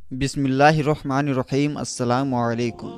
बिस्मिल्लाहिर्रहमानिर्रहीम अस्सलामुअलैकुम।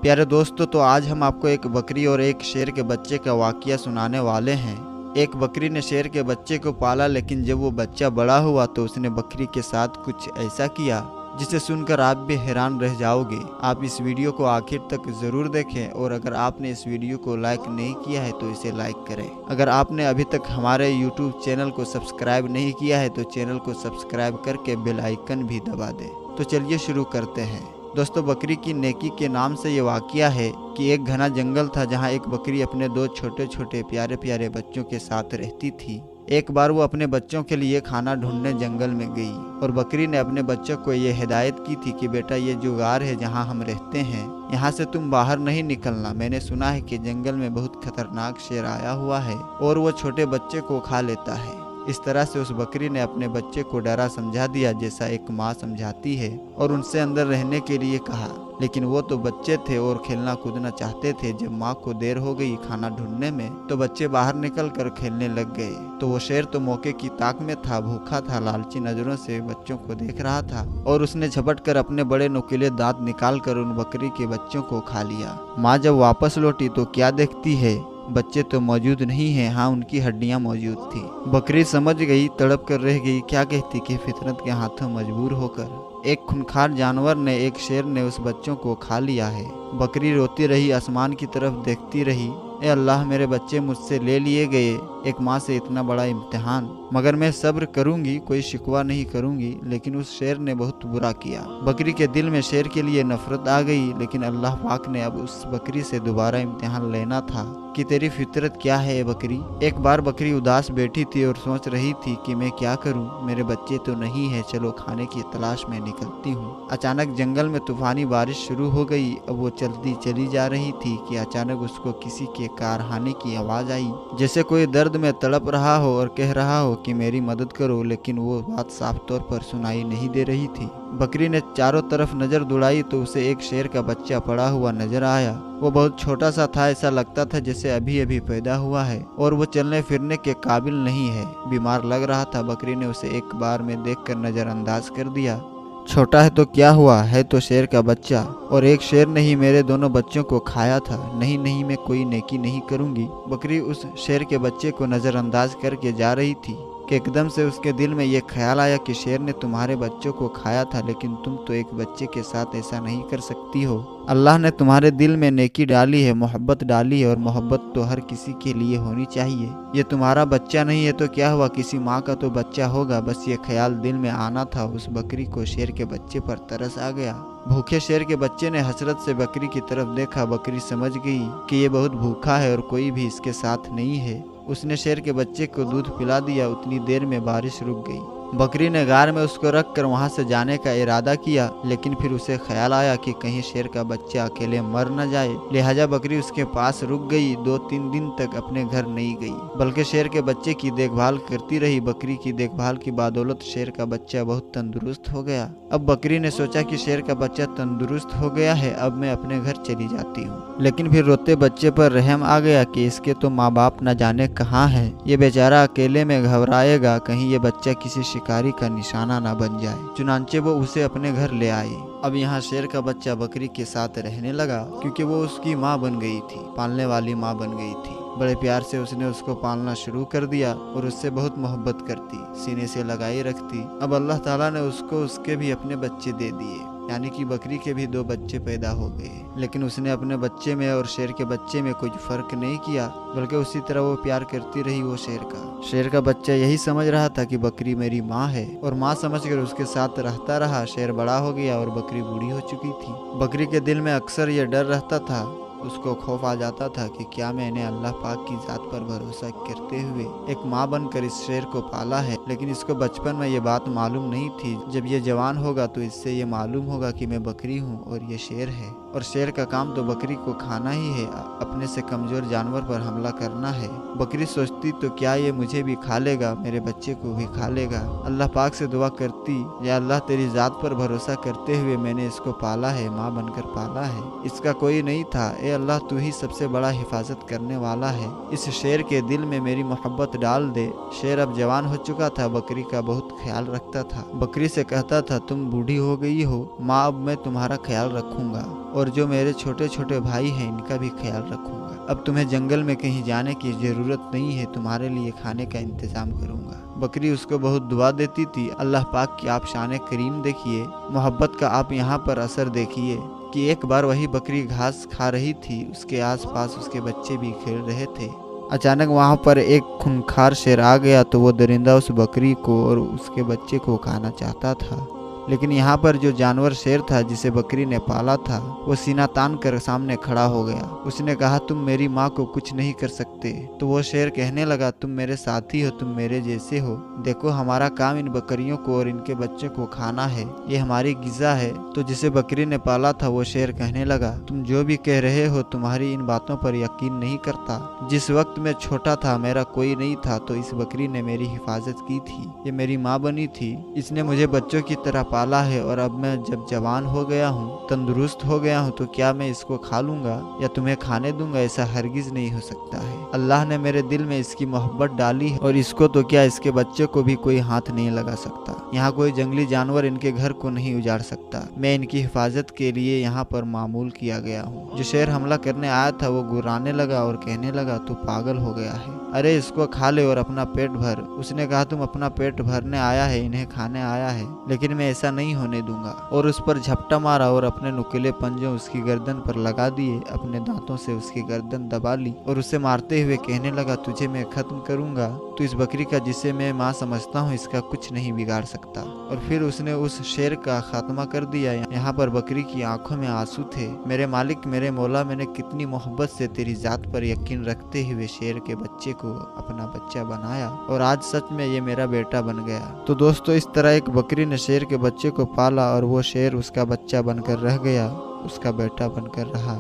प्यारे दोस्तों, तो आज हम आपको एक बकरी और एक शेर के बच्चे का वाक़या सुनाने वाले हैं। एक बकरी ने शेर के बच्चे को पाला, लेकिन जब वो बच्चा बड़ा हुआ तो उसने बकरी के साथ कुछ ऐसा किया जिसे सुनकर आप भी हैरान रह जाओगे। आप इस वीडियो को आखिर तक ज़रूर देखें और अगर आपने इस वीडियो को लाइक नहीं किया है तो इसे लाइक करें। अगर आपने अभी तक हमारे यूट्यूब चैनल को सब्सक्राइब नहीं किया है तो चैनल को सब्सक्राइब करके बेल आइकन भी दबा दें। तो चलिए शुरू करते हैं। दोस्तों, बकरी की नेकी के नाम से ये वाक़या है कि एक घना जंगल था जहाँ एक बकरी अपने दो छोटे छोटे प्यारे प्यारे बच्चों के साथ रहती थी। एक बार वो अपने बच्चों के लिए खाना ढूंढने जंगल में गई और बकरी ने अपने बच्चों को ये हिदायत की थी कि बेटा, ये जो गार है जहाँ हम रहते हैं, यहाँ से तुम बाहर नहीं निकलना। मैंने सुना है कि जंगल में बहुत खतरनाक शेर आया हुआ है और वो छोटे बच्चे को खा लेता है। इस तरह से उस बकरी ने अपने बच्चे को डरा समझा दिया जैसा एक माँ समझाती है और उनसे अंदर रहने के लिए कहा। लेकिन वो तो बच्चे थे और खेलना कूदना चाहते थे। जब माँ को देर हो गई खाना ढूंढने में तो बच्चे बाहर निकल कर खेलने लग गए। तो वो शेर तो मौके की ताक में था, भूखा था, लालची नजरों से बच्चों को देख रहा था और उसने झपट कर अपने बड़े नुकीले दांत निकाल कर उन बकरी के बच्चों को खा लिया। माँ जब वापस लौटी तो क्या देखती है, बच्चे तो मौजूद नहीं हैं, हाँ उनकी हड्डियां मौजूद थी। बकरी समझ गई, तड़प कर रह गई। क्या कहती कि फितरत के हाथों मजबूर होकर एक खूंखार जानवर ने, एक शेर ने उस बच्चों को खा लिया है। बकरी रोती रही, आसमान की तरफ देखती रही। ए अल्लाह, मेरे बच्चे मुझसे ले लिए गए। एक माँ से इतना बड़ा इम्तिहान, मगर मैं सब्र करूंगी, कोई शिकवा नहीं करूंगी। लेकिन उस शेर ने बहुत बुरा किया। बकरी के दिल में शेर के लिए नफरत आ गई। लेकिन अल्लाह पाक ने अब उस बकरी से दोबारा इम्तिहान लेना था कि तेरी फितरत क्या है बकरी। एक बार बकरी उदास बैठी थी और सोच रही थी कि मैं क्या करूं, मेरे बच्चे तो नहीं है, चलो खाने की तलाश में निकलती हूँ। अचानक जंगल में तूफानी बारिश शुरू हो गई। अब वो चलती चली जा रही थी कि अचानक उसको किसी के कारखाने की आवाज आई, जैसे कोई दर्द में तड़प रहा हो और कह रहा हो कि मेरी मदद करो। लेकिन वो बात साफ तौर पर सुनाई नहीं दे रही थी। बकरी ने चारों तरफ नजर दौड़ाई तो उसे एक शेर का बच्चा पड़ा हुआ नजर आया। वो बहुत छोटा सा था, ऐसा लगता था जैसे अभी अभी पैदा हुआ है और वो चलने फिरने के काबिल नहीं है, बीमार लग रहा था। बकरी ने उसे एक बार में देखकर नजरअंदाज कर दिया। छोटा है तो क्या हुआ, है तो शेर का बच्चा, और एक शेर ने ही मेरे दोनों बच्चों को खाया था। नहीं नहीं, मैं कोई नेकी नहीं करूंगी। बकरी उस शेर के बच्चे को नजरअंदाज करके जा रही थी कि एकदम से उसके दिल में ये ख्याल आया कि शेर ने तुम्हारे बच्चों को खाया था, लेकिन तुम तो एक बच्चे के साथ ऐसा नहीं कर सकती हो। अल्लाह ने तुम्हारे दिल में नेकी डाली है, मोहब्बत डाली है, और मोहब्बत तो हर किसी के लिए होनी चाहिए। ये तुम्हारा बच्चा नहीं है तो क्या हुआ, किसी माँ का तो बच्चा होगा। बस ये ख्याल दिल में आना था। उस बकरी को शेर के बच्चे पर तरस आ गया। भूखे शेर के बच्चे ने हसरत से बकरी की तरफ देखा। बकरी समझ गई कि ये बहुत भूखा है और कोई भी इसके साथ नहीं है। उसने शेर के बच्चे को दूध पिला दिया। उतनी देर में बारिश रुक गई। बकरी ने गार में उसको रख कर वहाँ से जाने का इरादा किया, लेकिन फिर उसे ख्याल आया कि कहीं शेर का बच्चा अकेले मर न जाए। लिहाजा बकरी उसके पास रुक गई। 2-3 दिन तक अपने घर नहीं गई, बल्कि शेर के बच्चे की देखभाल करती रही। बकरी की देखभाल की बदौलत शेर का बच्चा बहुत तंदुरुस्त हो गया। अब बकरी ने सोचा कि शेर का बच्चा तंदुरुस्त हो गया है, अब मैं अपने घर चली जाती हूँ। लेकिन फिर रोते बच्चे पर रहम आ गया कि इसके तो माँ बाप न जाने कहाँ है, ये बेचारा अकेले में घबराएगा, कहीं ये बच्चा किसी शिकारी का निशाना ना बन जाए। चुनांचे वो उसे अपने घर ले आए। अब यहाँ शेर का बच्चा बकरी के साथ रहने लगा, क्योंकि वो उसकी माँ बन गई थी, पालने वाली माँ बन गई थी। बड़े प्यार से उसने उसको पालना शुरू कर दिया और उससे बहुत मोहब्बत करती, सीने से लगाई रखती। अब अल्लाह ताला ने उसको उसके भी अपने बच्चे दे दिए, यानी कि बकरी के भी 2 बच्चे पैदा हो गए। लेकिन उसने अपने बच्चे में और शेर के बच्चे में कोई फर्क नहीं किया, बल्कि उसी तरह वो प्यार करती रही वो शेर का। शेर का बच्चा यही समझ रहा था कि बकरी मेरी माँ है, और माँ समझकर उसके साथ रहता रहा। शेर बड़ा हो गया और बकरी बूढ़ी हो चुकी थी। बकरी के दिल में अक्सर ये डर रहता था, उसको खौफ आ जाता था कि क्या मैंने अल्लाह पाक की ज़ात पर भरोसा करते हुए एक माँ बनकर इस शेर को पाला है। लेकिन इसको बचपन में ये बात मालूम नहीं थी। जब ये जवान होगा तो इससे ये मालूम होगा कि मैं बकरी हूँ और ये शेर है, और शेर का काम तो बकरी को खाना ही है, अपने से कमज़ोर जानवर पर हमला करना है। बकरी सोचती तो क्या ये मुझे भी खा लेगा, मेरे बच्चे को भी खा लेगा। अल्लाह पाक से दुआ करती, या अल्लाह तेरी ज़ात पर भरोसा करते हुए मैंने इसको पाला है, माँ बनकर पाला है, इसका कोई नहीं था। ए अल्लाह तू ही सबसे बड़ा हिफाजत करने वाला है, इस शेर के दिल में मेरी मोहब्बत डाल दे। शेर अब जवान हो चुका था, बकरी का बहुत ख्याल रखता था। बकरी से कहता था तुम बूढ़ी हो गई हो माँ, अब मैं तुम्हारा ख्याल रखूंगा और जो मेरे छोटे छोटे भाई हैं इनका भी ख्याल रखूंगा। अब तुम्हें जंगल में कहीं जाने की जरूरत नहीं है, तुम्हारे लिए खाने का इंतजाम करूंगा। बकरी उसको बहुत दुआ देती थी, अल्लाह पाक की आप शान करीम देखिए, मोहब्बत का आप यहाँ पर असर देखिए कि एक बार वही बकरी घास खा रही थी, उसके आसपास उसके बच्चे भी खेल रहे थे। अचानक वहाँ पर एक खूंखार शेर आ गया तो वो दरिंदा उस बकरी को और उसके बच्चे को खाना चाहता था, लेकिन यहाँ पर जो जानवर शेर था जिसे बकरी ने पाला था वो सीना तान कर सामने खड़ा हो गया। उसने कहा तुम मेरी माँ को कुछ नहीं कर सकते। तो वो शेर कहने लगा तुम मेरे साथी हो, तुम मेरे जैसे हो, देखो हमारा काम इन बकरियों को और इनके बच्चे को खाना है, ये हमारी गिज़ा है। तो जिसे बकरी ने पाला था वो शेर कहने लगा तुम जो भी कह रहे हो तुम्हारी इन बातों पर यकीन नहीं करता। जिस वक्त मैं छोटा था मेरा कोई नहीं था तो इस बकरी ने मेरी हिफाजत की थी, ये मेरी माँ बनी थी, इसने मुझे बच्चों की तरह पाला है और अब मैं जब जवान हो गया हूँ, तंदुरुस्त हो गया हूँ, तो क्या मैं इसको खा लूंगा या तुम्हें खाने दूंगा? ऐसा हरगिज नहीं हो सकता है। अल्लाह ने मेरे दिल में इसकी मोहब्बत डाली है और इसको तो क्या इसके बच्चे को भी कोई हाथ नहीं लगा सकता। यहाँ कोई जंगली जानवर इनके घर को नहीं उजाड़ सकता। मैं इनकी हिफाजत के लिए यहाँ पर मामूल किया गया हूँ। जो शेर हमला करने आया था वो गुर्राने लगा और कहने लगा तू पागल हो गया है, अरे इसको खा ले और अपना पेट भर। उसने कहा तुम अपना पेट भरने आया है, इन्हें खाने आया है, लेकिन मैं ऐसा नहीं होने दूंगा। और उस पर झपटा मारा और अपने नुकीले पंजों उसकी गर्दन पर लगा दिए, अपने दांतों से उसकी गर्दन दबा ली और उसे मारते हुए कहने लगा तुझे मैं खत्म करूंगा, तो इस बकरी का जिसे मैं माँ समझता हूँ इसका कुछ नहीं बिगाड़ सकता। और फिर उसने उस शेर का खात्मा कर दिया। यहाँ पर बकरी की आंखों में आंसू थे। मेरे मालिक, मेरे मौला, मैंने कितनी मोहब्बत से तेरी जात पर यकीन रखते हुए शेर के बच्चे को अपना बच्चा बनाया और आज सच में ये मेरा बेटा बन गया। तो दोस्तों इस तरह एक बकरी ने शेर के बच्चे को पाला और वो शेर उसका बच्चा बनकर रह गया, उसका बेटा बनकर रहा।